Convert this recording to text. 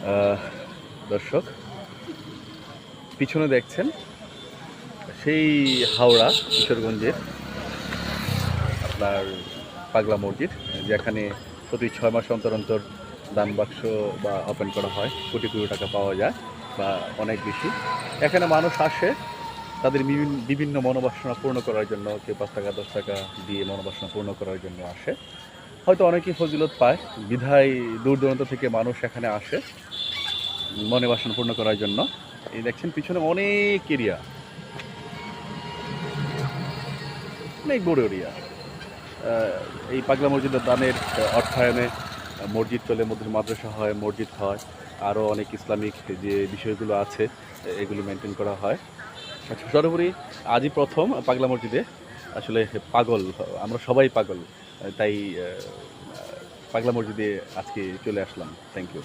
আহ, দর্শক পিছনে দেখছেন সেই হাওড়া কিশোরগঞ্জের আপনার পাগলা মসজিদ, যেখানে প্রতি 6 মাস অন্তর অন্তর দান বাক্স বা ওপেন করা হয়, কোটি কোটি টাকা পাওয়া যায় বা অনেক বেশি। এখানে মানুষ আসে তাদের বিভিন্ন মনোবাসনা পূর্ণ করার জন্য। কেউ 5 টাকা 10 টাকা দিয়ে মনোবাসনা পূর্ণ করার জন্য আসে। হয়তো অনেকেই ফজিলত পায়, বিধায় দূর দূরান্ত থেকে মানুষ এখানে আসে মনে বাসনা পূর্ণ করার জন্য। এই দেখছেন পিছনে অনেক এরিয়া, অনেক বড় এরিয়া। এই পাগলা মসজিদের দানের অর্থায়নে মসজিদ চলে, মাদ্রাসা হয়, মসজিদ হয়, আরও অনেক ইসলামিক যে বিষয়গুলো আছে এগুলো মেনটেন করা হয়। আচ্ছা, সর্বোপরি আজই প্রথম পাগলা মসজিদে আসলে পাগল, আমরা সবাই পাগল, তাই পাগলা মসজিদে আজকে চলে আসলাম। Thank you.